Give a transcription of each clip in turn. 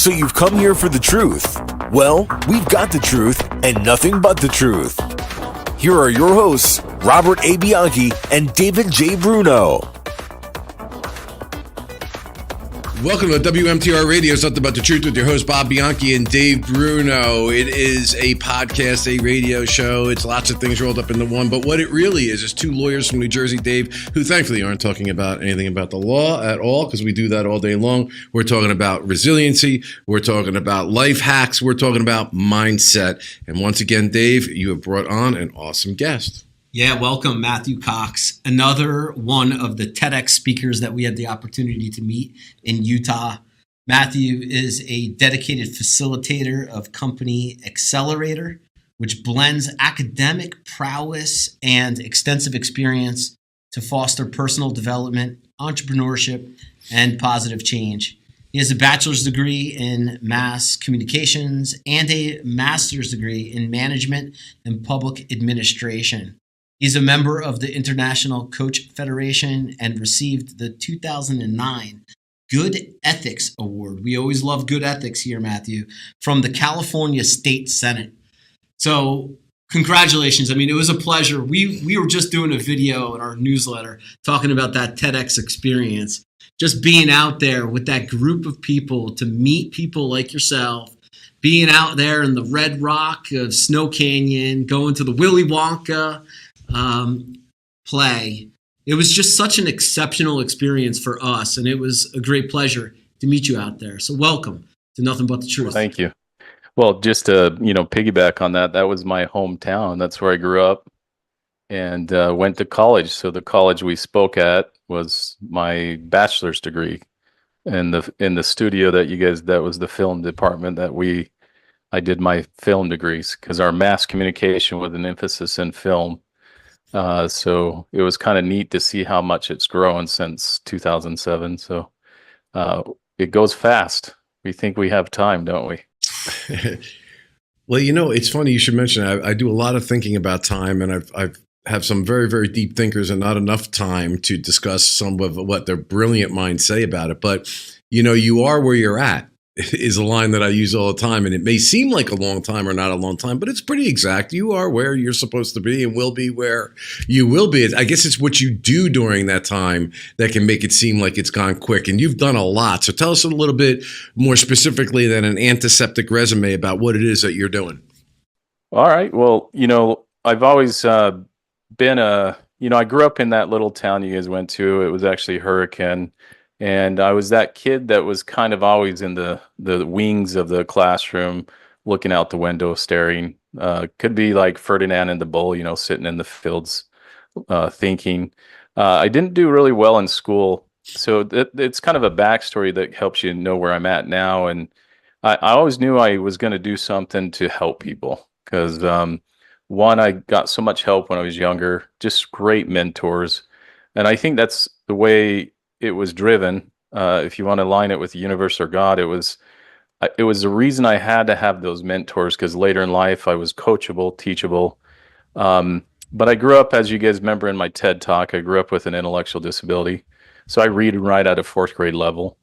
So you've come here for the truth. Well, we've got the truth and nothing but the truth. Here are your hosts, Robert A. Bianchi and David J. Bruno. Welcome to WMTR Radio, Something About the Truth with your host, Bob Bianchi and Dave Bruno. It is a podcast, a radio show. It's lots of things rolled up into one. But what it really is two lawyers from New Jersey, Dave, who thankfully aren't talking about anything about the law at all, because we do that all day long. We're talking about resiliency. We're talking about life hacks. We're talking about mindset. And once again, Dave, you have brought on an awesome guest. Yeah, welcome, Matthew Cox, another one of the TEDx speakers that we had the opportunity to meet in Utah. Matthew is a dedicated facilitator of Company Accelerator, which blends academic prowess and extensive experience to foster personal development, entrepreneurship, and positive change. He has a bachelor's degree in mass communications and a master's degree in management and public administration. He's a member of the International Coach Federation and received the 2009 Good Ethics Award. We always love good ethics here, Matthew, from the California State Senate. So congratulations. I mean, it was a pleasure. We were just doing a video in our newsletter talking about that TEDx experience, just being out there with that group of people to meet people like yourself, being out there in the Red Rock of Snow Canyon, going to the Willy Wonka play. It was just such an exceptional experience for us, and it was a great pleasure to meet you out there. So welcome to Nothing But the Truth. Thank you. Well, just to piggyback on that, that was my hometown. That's where I grew up and went to college. So the college we spoke at was my bachelor's degree, and in the studio that was the film department that I did my film degrees, because our mass communication with an emphasis in film. So it was kind of neat to see how much it's grown since 2007. So it goes fast. We think we have time, don't we? Well, it's funny you should mention it. I do a lot of thinking about time, and I've have some very, very deep thinkers and not enough time to discuss some of what their brilliant minds say about it. But, you are where you're at is a line that I use all the time. And it may seem like a long time or not a long time, but it's pretty exact. You are where you're supposed to be and will be where you will be. I guess it's what you do during that time that can make it seem like it's gone quick. And you've done a lot. So tell us a little bit more specifically than an antiseptic resume about what it is that you're doing. All right. Well, I've always been I grew up in that little town you guys went to. It was actually Hurricane. And I was that kid that was kind of always in the wings of the classroom, looking out the window, staring. Could be like Ferdinand and the Bull, sitting in the fields, thinking. I didn't do really well in school. So it's kind of a backstory that helps you know where I'm at now. And I always knew I was going to do something to help people because, one, I got so much help when I was younger, just great mentors. And I think that's the way it was driven. If you want to line it with the universe or God, it was the reason I had to have those mentors, because later in life I was coachable, teachable. But I grew up, as you guys remember in my TED talk, I grew up with an intellectual disability. So I read and write at a fourth grade level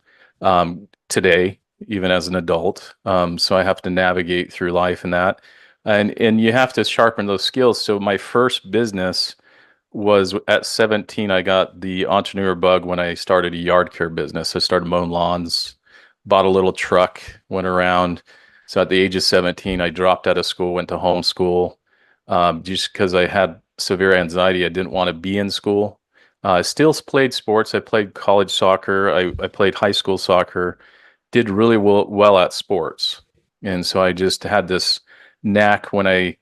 today, even as an adult. So I have to navigate through life and that. And you have to sharpen those skills. So my first business was at 17. I got the entrepreneur bug when I started a yard care business. I started mowing lawns, bought a little truck, went around. So at the age of 17, I dropped out of school, went to homeschool, just because I had severe anxiety. I didn't want to be in school. I still played sports. I played college soccer. I played high school soccer, did really well at sports. And so I just had this knack when I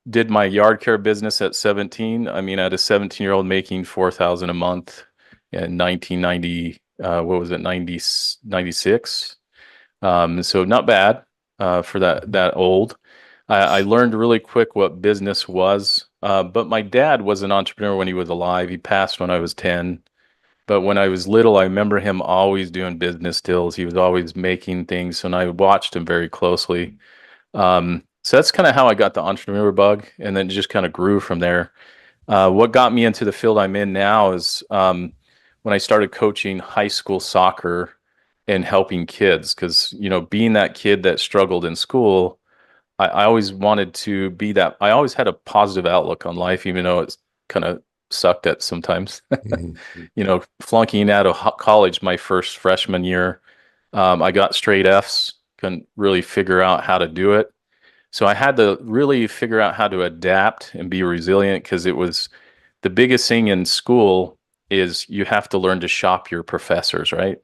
did my yard care business at 17. I mean, I had a 17-year-old making $4,000 a month in 1990. What was it? 96. So not bad for that old. I learned really quick what business was. But my dad was an entrepreneur when he was alive. He passed when I was 10. But when I was little, I remember him always doing business deals. He was always making things, and I watched him very closely. So that's kind of how I got the entrepreneur bug, and then just kind of grew from there. What got me into the field I'm in now is when I started coaching high school soccer, and helping kids. Because, being that kid that struggled in school, I always wanted to be that. I always had a positive outlook on life, even though it's kind of sucked at sometimes. Flunking out of college my first freshman year, I got straight Fs, couldn't really figure out how to do it. So I had to really figure out how to adapt and be resilient, because it was the biggest thing in school is you have to learn to shop your professors, right?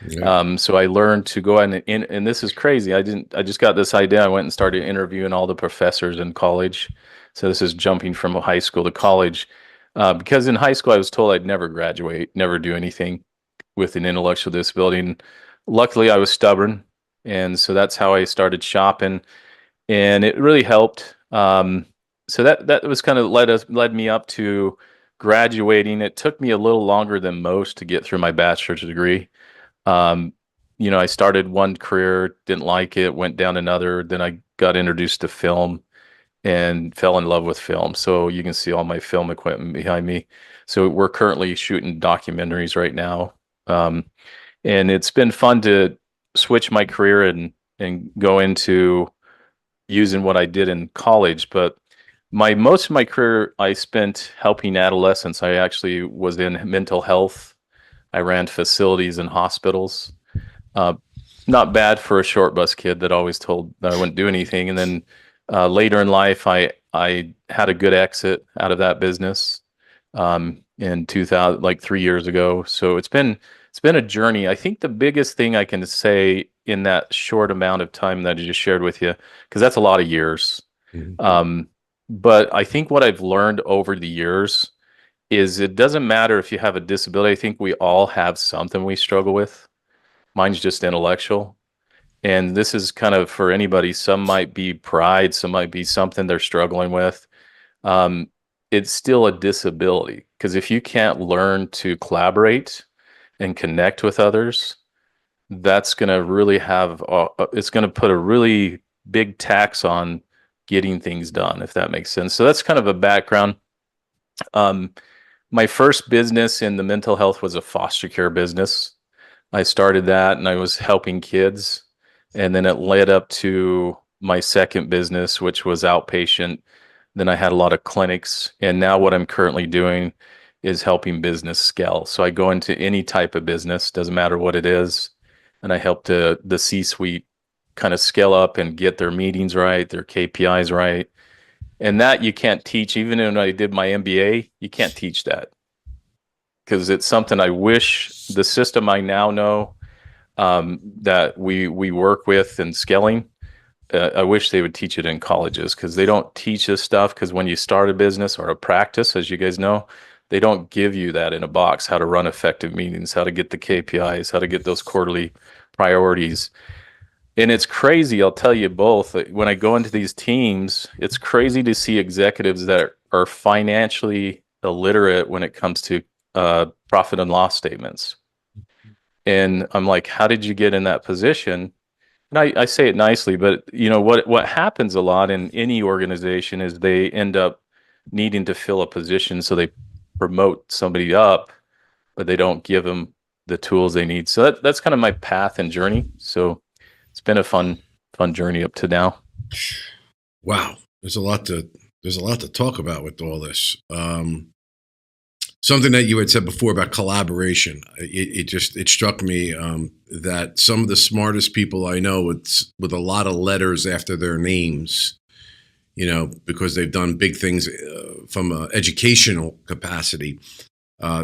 Yeah. So I learned to go in, and this is crazy. I just got this idea. I went and started interviewing all the professors in college. So this is jumping from high school to college, because in high school I was told I'd never graduate, never do anything with an intellectual disability. And luckily I was stubborn. And so that's how I started shopping, and it really helped. So that was kind of led me up to graduating. It took me a little longer than most to get through my bachelor's degree. Um, I started one career, didn't like it, went down another. Then I got introduced to film and fell in love with film. So you can see all my film equipment behind me. So we're currently shooting documentaries right now. And it's been fun to switch my career and go into using what I did in college. But most of my career I spent helping adolescents. I actually was in mental health. I ran facilities and hospitals. Uh, Not bad for a short bus kid that always told that I wouldn't do anything. And then later in life, I had a good exit out of that business in 2000, like 3 years ago. So it's been a journey. I think the biggest thing I can say in that short amount of time that I just shared with you, because that's a lot of years. But I think what I've learned over the years is it doesn't matter if you have a disability. I think we all have something we struggle with. Mine's just intellectual. And this is kind of for anybody. Some might be pride, some might be something they're struggling with. It's still a disability, because if you can't learn to collaborate and connect with others, that's going to really it's going to put a really big tax on getting things done, if that makes sense. So that's kind of a background. My first business in the mental health was a foster care business. I started that and I was helping kids. And then it led up to my second business, which was outpatient. Then I had a lot of clinics. And now what I'm currently doing is helping business scale. So I go into any type of business, doesn't matter what it is. And I help the C-suite kind of scale up and get their meetings right, their KPIs right. And that you can't teach. Even when I did my MBA, you can't teach that, because it's something I wish the system I now know that we work with and scaling. I wish they would teach it in colleges, because they don't teach this stuff. Because when you start a business or a practice, as you guys know, they don't give you that in a box, how to run effective meetings, how to get the KPIs, how to get those quarterly priorities. And it's crazy, I'll tell you both. When I go into these teams, it's crazy to see executives that are financially illiterate when it comes to profit and loss statements. And I'm like, how did you get in that position? And I say it nicely, but what happens a lot in any organization is they end up needing to fill a position, so they promote somebody up, but they don't give them the tools they need. So that's kind of my path and journey. So it's been a fun journey up to now. Wow, there's a lot to talk about with all this. Something that you had said before about collaboration, it struck me that some of the smartest people I know with a lot of letters after their names, because they've done big things from an educational capacity,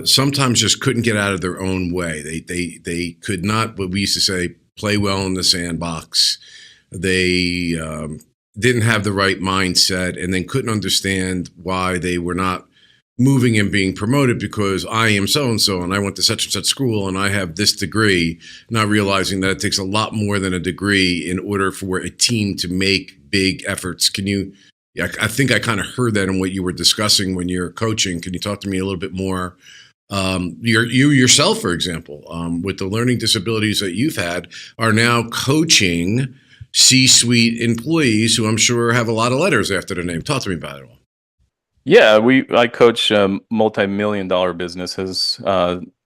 sometimes just couldn't get out of their own way. They could not, what we used to say, play well in the sandbox. They didn't have the right mindset, and then couldn't understand why they were not moving and being promoted, because I am so-and-so and I went to such and such school and I have this degree, not realizing that it takes a lot more than a degree in order for a team to make big efforts. I think I kind of heard that in what you were discussing when you're coaching. Can you talk to me a little bit more? You yourself, for example, with the learning disabilities that you've had, are now coaching C-suite employees who I'm sure have a lot of letters after their name. Talk to me about it all. Yeah, I coach multi-million-dollar businesses,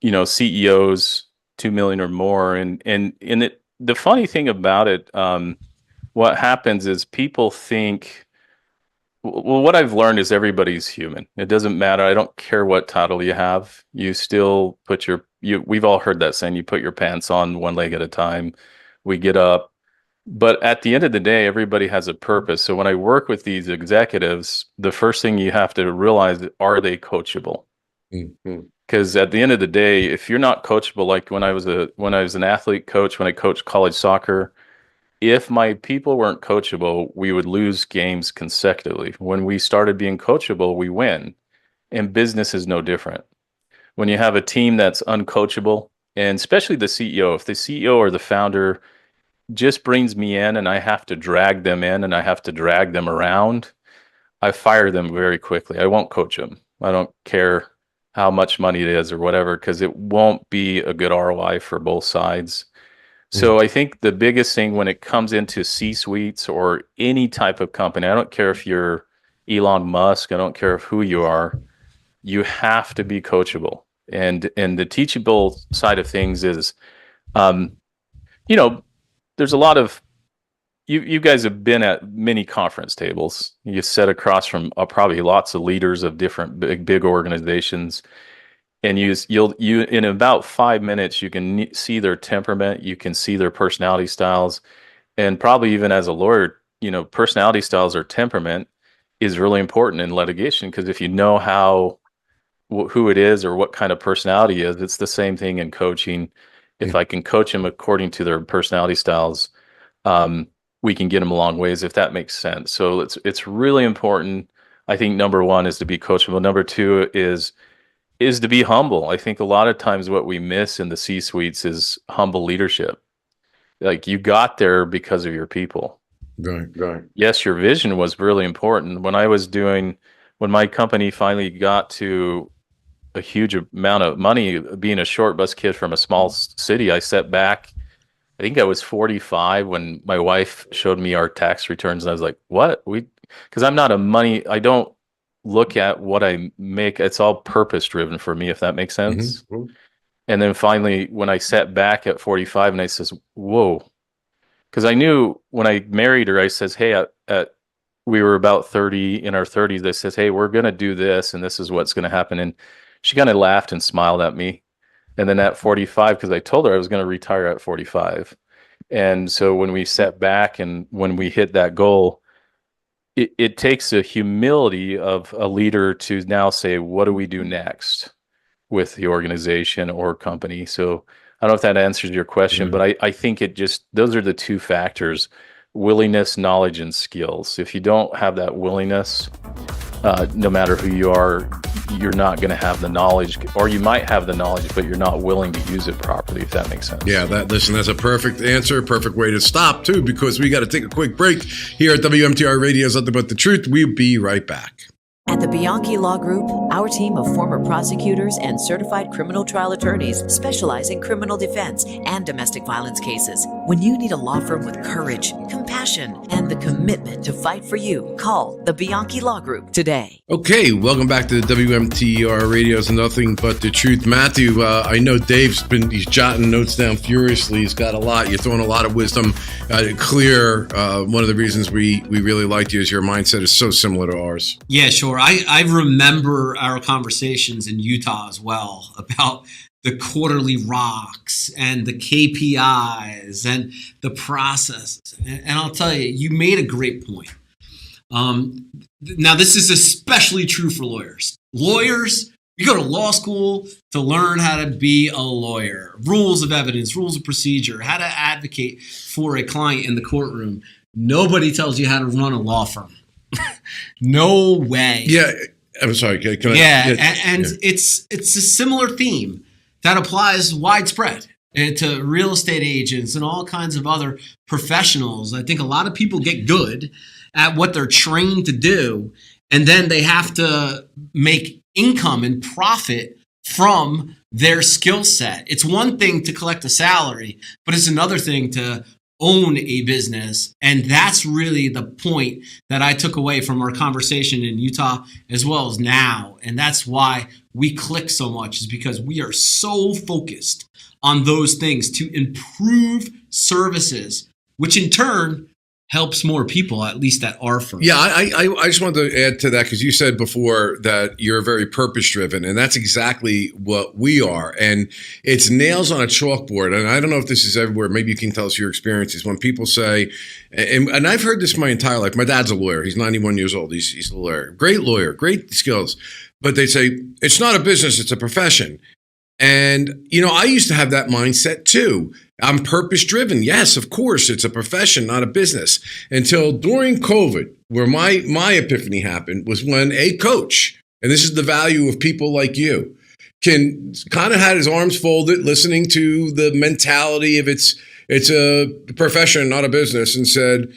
CEOs 2 million or more. The funny thing about it, what happens is people think, well, what I've learned is everybody's human. It doesn't matter. I don't care what title you have. You still put we've all heard that saying, you put your pants on one leg at a time. We get up. But at the end of the day, everybody has a purpose. So when I work with these executives, the first thing you have to realize, are they coachable? Because at the end of the day, if you're not coachable, like when I was an athlete coach, when I coached college soccer, if my people weren't coachable, we would lose games consecutively. When we started being coachable, we win. And business is no different. When you have a team that's uncoachable, and especially the CEO, if the CEO or the founder just brings me in and I have to drag them in and I have to drag them around, I fire them very quickly. I won't coach them. I don't care how much money it is or whatever, because it won't be a good ROI for both sides. So I think the biggest thing when it comes into C-suites or any type of company, I don't care if you're Elon Musk, I don't care who you are, you have to be coachable. And the teachable side of things is, there's a lot of, you guys have been at many conference tables. You sit across from probably lots of leaders of different big organizations. And you'll in about 5 minutes, you can see their temperament, you can see their personality styles, and probably even as a lawyer, personality styles or temperament is really important in litigation, because if you know who it is or what kind of personality is, it's the same thing in coaching. If I can coach them according to their personality styles, we can get them a long ways, if that makes sense. So it's really important. I think number one is to be coachable. Number two is to be humble. I think a lot of times what we miss in the C-suites is humble leadership. Like, you got there because of your people. Right. Yes, your vision was really important. When my company finally got to a huge amount of money, being a short bus kid from a small city, I sat back. I think I was 45 when my wife showed me our tax returns, and I was like, what? Because I'm not I don't look at what I make. It's all purpose driven for me, if that makes sense. And then finally, when I sat back at 45 and I says, whoa, because I knew when I married her, I says, hey, we were about 30, in our 30s. I says, hey, we're going to do this, and this is what's going to happen. And she kind of laughed and smiled at me. And then at 45, because I told her I was going to retire at 45. And so when we sat back and when we hit that goal, it takes a humility of a leader to now say, what do we do next with the organization or company? So I don't know if that answers your question, but I think those are the two factors: willingness, knowledge, and skills. If you don't have that willingness, no matter who you are, you're not going to have the knowledge, or you might have the knowledge, but you're not willing to use it properly, if that makes sense. Yeah, that's a perfect answer, perfect way to stop, too, because we got to take a quick break here at WMTR Radio's Nothing But the Truth. We'll be right back. At the Bianchi Law Group, our team of former prosecutors and certified criminal trial attorneys specialize in criminal defense and domestic violence cases. When you need a law firm with courage, compassion, and the commitment to fight for you, call the Bianchi Law Group today. Okay, welcome back to the WMTR Radio's Nothing But the Truth. Matthew, I know he's jotting notes down furiously. He's got a lot. You're throwing a lot of wisdom. Clear. One of the reasons we really liked you is your mindset is so similar to ours. Yeah, sure. I remember our conversations in Utah as well about the quarterly rocks and the KPIs and the processes. And I'll tell you, you made a great point. Now, this is especially true for lawyers. Lawyers, you go to law school to learn how to be a lawyer. Rules of evidence, rules of procedure, how to advocate for a client in the courtroom. Nobody tells you how to run a law firm. No way. Yeah, I'm sorry. Can It's a similar theme that applies widespread to real estate agents and all kinds of other professionals. I think a lot of people get good at what they're trained to do, and then they have to make income and profit from their skill set. It's one thing to collect a salary, but it's another thing to own a business. And that's really the point that I took away from our conversation in Utah as well as now. And that's why we click so much, is because we are so focused on those things to improve services, which in turn helps more people, at least at our firm. Yeah, I just wanted to add to that, because you said before that you're very purpose-driven, and that's exactly what we are. And it's nails on a chalkboard. And I don't know if this is everywhere. Maybe you can tell us your experiences when people say, and I've heard this my entire life. My dad's a lawyer. He's 91 years old. He's a lawyer, great skills. But they say, it's not a business, it's a profession. And, I used to have that mindset too. I'm purpose driven. Yes, of course, it's a profession, not a business. Until during COVID, where my epiphany happened was when a coach, and this is the value of people like you, can kind of had his arms folded, listening to the mentality of it's a profession, not a business, and said,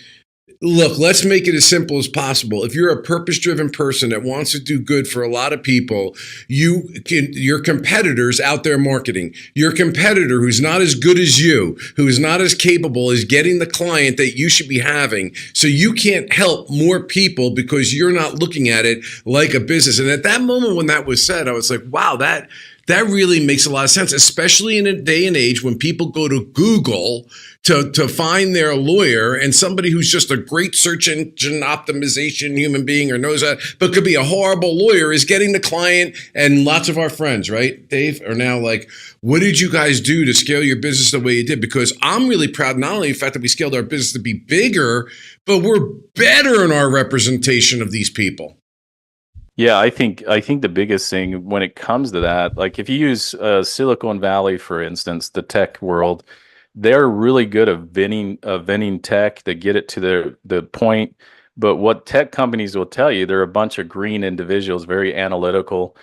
look, let's make it as simple as possible. If you're a purpose-driven person that wants to do good for a lot of people, your competitors out there marketing, your competitor who's not as good as you, who is not as capable, is getting the client that you should be having. So you can't help more people because you're not looking at it like a business. And at that moment when that was said, I was like, wow, that really makes a lot of sense, especially in a day and age when people go to Google to find their lawyer, and somebody who's just a great search engine optimization human being or knows that, but could be a horrible lawyer, is getting the client. And lots of our friends, right, Dave, are now like, what did you guys do to scale your business the way you did? Because I'm really proud, not only the fact that we scaled our business to be bigger, but we're better in our representation of these people. Yeah, I think the biggest thing when it comes to that, like if you use Silicon Valley, for instance, the tech world, they're really good at venting tech to get it to the point. But what tech companies will tell you, they're a bunch of green individuals, very analytical,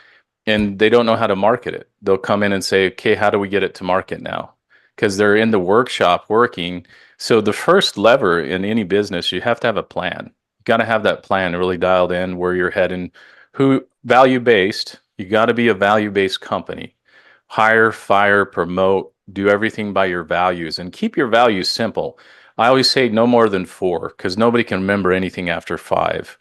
and they don't know how to market it. They'll come in and say, okay, how do we get it to market now? Because they're in the workshop working. So the first lever in any business, you have to have a plan. You got to have that plan really dialed in, where you're heading. Value-based, you got to be a value-based company. Hire, fire, promote, do everything by your values, and keep your values simple. I always say no more than 4, because nobody can remember anything after 5.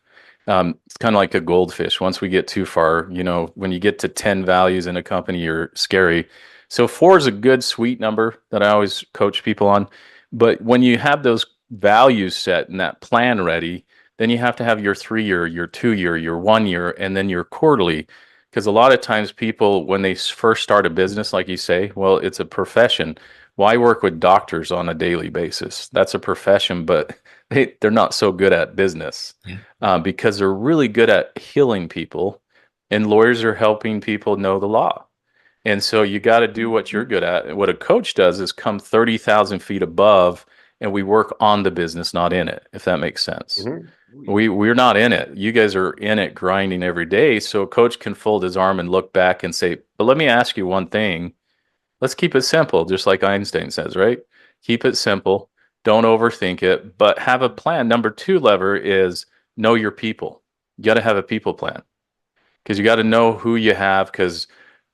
It's kind of like a goldfish. Once we get too far, when you get to 10 values in a company, you're scary. So 4 is a good sweet number that I always coach people on. But when you have those values set and that plan ready, then you have to have your 3-year, your 2-year, your 1 year, and then your quarterly. Because a lot of times people, when they first start a business, like you say, well, it's a profession. Why work with doctors on a daily basis? That's a profession, but they're not so good at business. Because they're really good at healing people, and lawyers are helping people know the law. And so you got to do what you're good at. And what a coach does is come 30,000 feet above, and we work on the business, not in it, if that makes sense. Mm-hmm. We're not in it. You guys are in it, grinding every day. So a coach can fold his arm and look back and say, but let me ask you one thing. Let's keep it simple, just like Einstein says, right? Keep it simple. Don't overthink it, but have a plan. Number 2 lever is know your people. You got to have a people plan, because you got to know who you have, because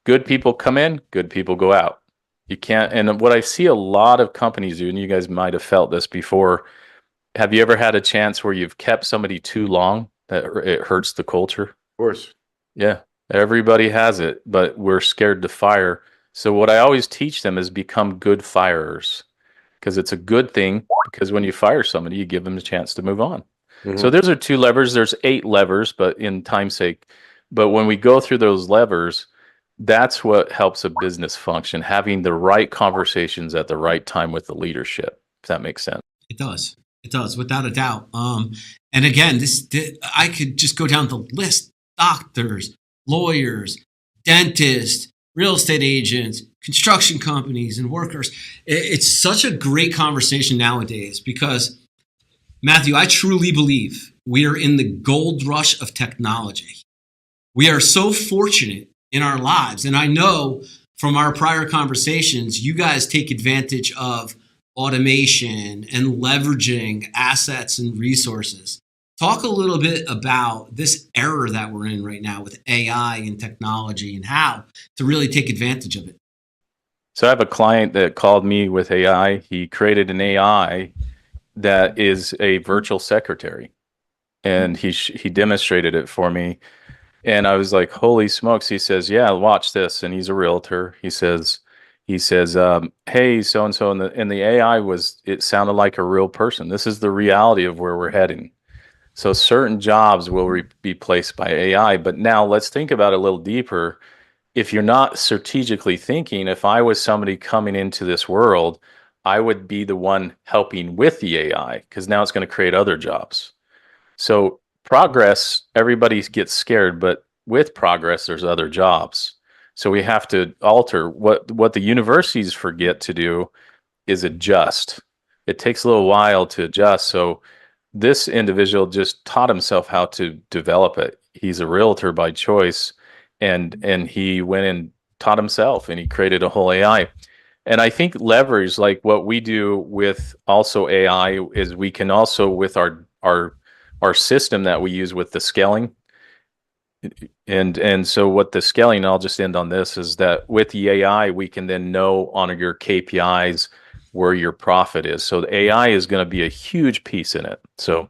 good people come in, good people go out. You can't. And what I see a lot of companies do, and you guys might have felt this before, have you ever had a chance where you've kept somebody too long that it hurts the culture? Of course. Yeah, everybody has it, but we're scared to fire. So what I always teach them is become good firers, because it's a good thing, because when you fire somebody, you give them a chance to move on. Mm-hmm. So those are 2 levers. There's 8 levers, but in time's sake. But when we go through those levers, that's what helps a business function, having the right conversations at the right time with the leadership, if that makes sense. It does. It does, without a doubt. And again, I could just go down the list: doctors, lawyers, dentists, real estate agents, construction companies, and workers. It's such a great conversation nowadays because, Matthew, I truly believe we are in the gold rush of technology. We are so fortunate in our lives. And I know from our prior conversations, you guys take advantage of automation and leveraging assets and resources. Talk a little bit about this era that we're in right now with AI and technology, and how to really take advantage of it. So I have a client that called me with AI. He created an AI that is a virtual secretary, and he demonstrated it for me. And I was like, "Holy smokes!" He says, "Yeah, watch this." And he's a realtor. He says, "Hey, so and so," and the AI it sounded like a real person. This is the reality of where we're heading. So certain jobs will be placed by AI. But now let's think about it a little deeper. If you're not strategically thinking, if I was somebody coming into this world, I would be the one helping with the AI, because now it's going to create other jobs. So progress, everybody gets scared, but with progress, there's other jobs. So we have to alter what the universities forget to do is adjust. It takes a little while to adjust. So this individual just taught himself how to develop it. He's a realtor by choice, and he went and taught himself, and he created a whole AI. And I think leverage, like what we do with also AI, is we can also, with our system that we use with the scaling. And so what the scaling, I'll just end on this, is that with the AI, we can then know on your KPIs where your profit is. So the AI is going to be a huge piece in it. So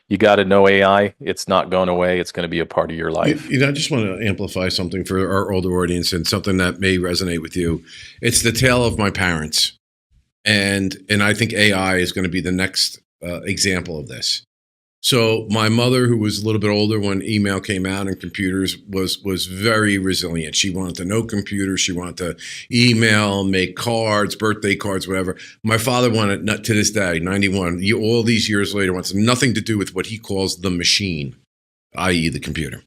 you got to know AI. It's not going away. It's going to be a part of your life. I just want to amplify something for our older audience, and something that may resonate with you. It's the tale of my parents. And I think AI is going to be the next example of this. So my mother, who was a little bit older when email came out and computers, was very resilient. She wanted to know computers. She wanted to email, make cards, birthday cards, whatever. My father wanted, not to this day, 91, all these years later, wants nothing to do with what he calls the machine, i.e. the computer.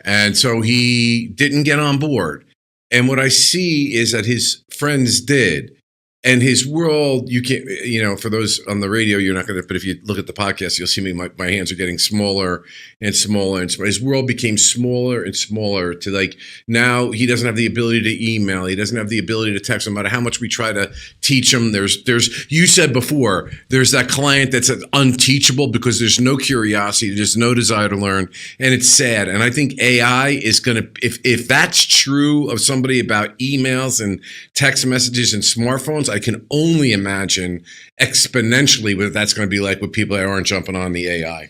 And so he didn't get on board. And what I see is that his friends did. And his world, you can't, for those on the radio, you're not going to, but if you look at the podcast, you'll see me, my hands are getting smaller and smaller and smaller. His world became smaller and smaller to, like, now he doesn't have the ability to email. He doesn't have the ability to text, no matter how much we try to teach him. There's, you said before, there's that client that's unteachable because there's no curiosity, there's no desire to learn, and it's sad. And I think AI is going to, if that's true of somebody about emails and text messages and smartphones, I can only imagine exponentially what that's going to be like with people that aren't jumping on the AI.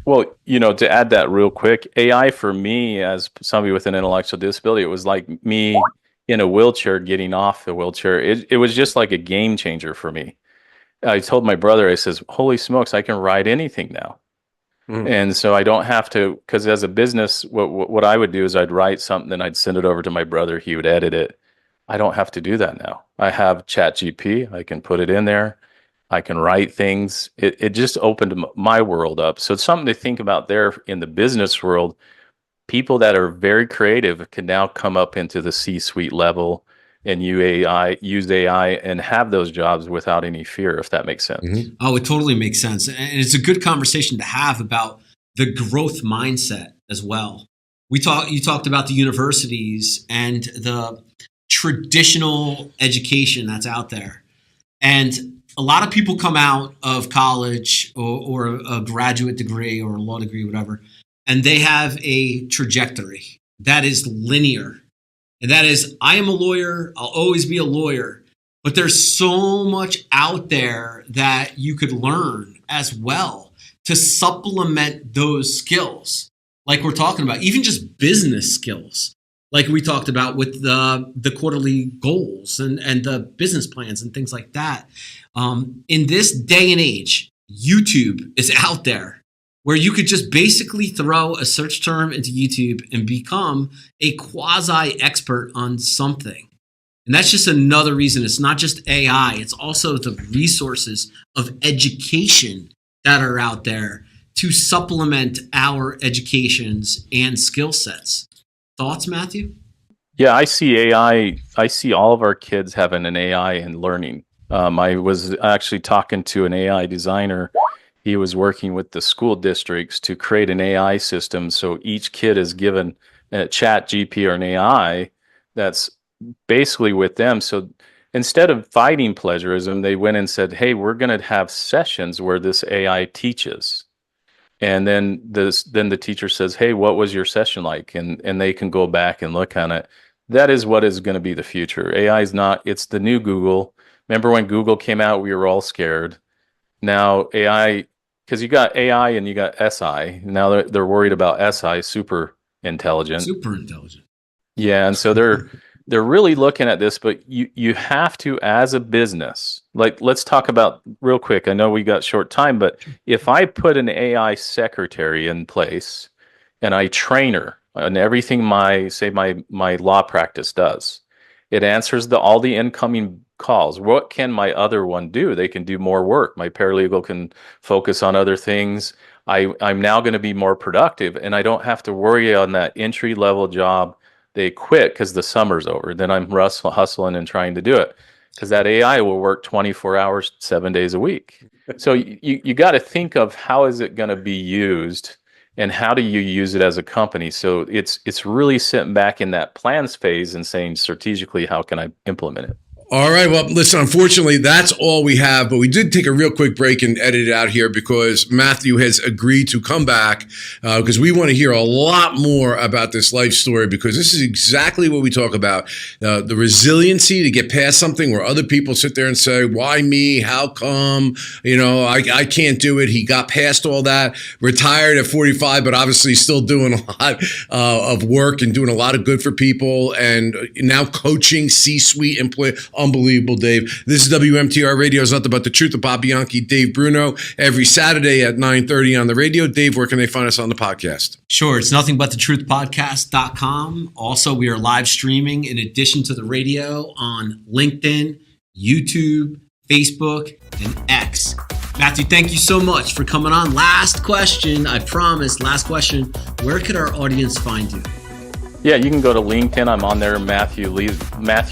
Well, to add that real quick, AI for me, as somebody with an intellectual disability, it was like me in a wheelchair getting off the wheelchair. It was just like a game changer for me. I told my brother, I says, "Holy smokes, I can write anything now." And so I don't have to, because as a business, what I would do is I'd write something and I'd send it over to my brother. He would edit it. I don't have to do that now. I have ChatGPT. I can put it in there. I can write things. It just opened my world up. So it's something to think about there in the business world. People that are very creative can now come up into the C-suite level and use AI and have those jobs without any fear, if that makes sense. Mm-hmm. Oh, it totally makes sense. And it's a good conversation to have about the growth mindset as well. You talked about the universities and the traditional education that's out there. And a lot of people come out of college or a graduate degree or a law degree, whatever, and they have a trajectory that is linear. And that is, I am a lawyer, I'll always be a lawyer. But there's so much out there that you could learn as well to supplement those skills. Like we're talking about, even just business skills. Like we talked about with the quarterly goals and the business plans and things like that. In this day and age, YouTube is out there where you could just basically throw a search term into YouTube and become a quasi-expert on something. And that's just another reason. It's not just AI. It's also the resources of education that are out there to supplement our educations and skill sets. Thoughts, Matthew? Yeah, I see AI. I see all of our kids having an AI and learning. I was actually talking to an AI designer. He was working with the school districts to create an AI system. So each kid is given a chat GP or an AI that's basically with them. So instead of fighting plagiarism, they went and said, "Hey, we're going to have sessions where this AI teaches." And then the teacher says, "Hey, what was your session like?" And they can go back and look on it. that is what is going to be the future. AI is not, it's the new Google. Remember when Google came out, we were all scared. Now AI, because you got AI and you got SI. Now they're worried about SI, super intelligent. Super intelligent. Yeah, and so they're really looking at this, but you have to, as a business, like, let's talk about real quick. I know we got short time, but if I put an AI secretary in place and I train her on everything my law practice does, it answers all the incoming calls. What can my other one do? They can do more work. My paralegal can focus on other things. I'm now going to be more productive, and I don't have to worry on that entry level job. They quit because the summer's over. Then I'm hustling and trying to do it because that AI will work 24 hours, 7 days a week. So you got to think of how is it going to be used and how do you use it as a company. So it's really sitting back in that plans phase and saying strategically, how can I implement it? All right. Well, listen, unfortunately, that's all we have, but we did take a real quick break and edit it out here because Matthew has agreed to come back because we want to hear a lot more about this life story, because this is exactly what we talk about, the resiliency to get past something where other people sit there and say, why me? How come? I can't do it. He got past all that, retired at 45, but obviously still doing a lot of work and doing a lot of good for people, and now coaching C-suite employees. Unbelievable, Dave. This is WMTR Radio. It's nothing but the truth of Bob Bianchi, Dave Bruno, every Saturday at 9:30 on the radio. Dave, where can they find us on the podcast? Sure. It's nothingbuttetruthpodcast.com. Also, we are live streaming in addition to the radio on LinkedIn, YouTube, Facebook, and X. Matthew, thank you so much for coming on. Last question. I promise. Last question. Where could our audience find you? Yeah, you can go to LinkedIn. I'm on there, Matthew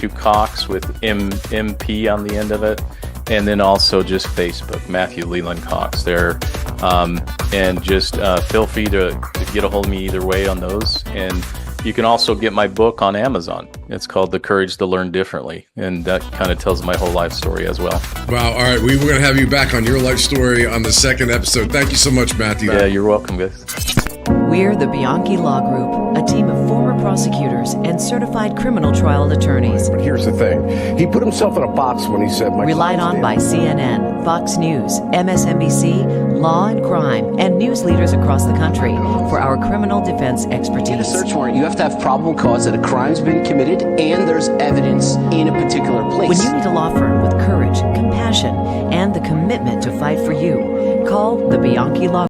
Cox with MP on the end of it. And then also just Facebook, Matthew Leland Cox there. And just feel free to get a hold of me either way on those. And you can also get my book on Amazon. It's called The Courage to Learn Differently. And that kind of tells my whole life story as well. Wow. All right. We were going to have you back on your life story on the second episode. Thank you so much, Matthew. Yeah, you're welcome, guys. We're the Bianchi Law Group, a team of former prosecutors and certified criminal trial attorneys. But here's the thing. He put himself in a box when he said... Relied on by CNN, Fox News, MSNBC, Law and Crime, and news leaders across the country for our criminal defense expertise. In a search warrant, you have to have probable cause that a crime's been committed and there's evidence in a particular place. When you need a law firm with courage, compassion, and the commitment to fight for you, call the Bianchi Law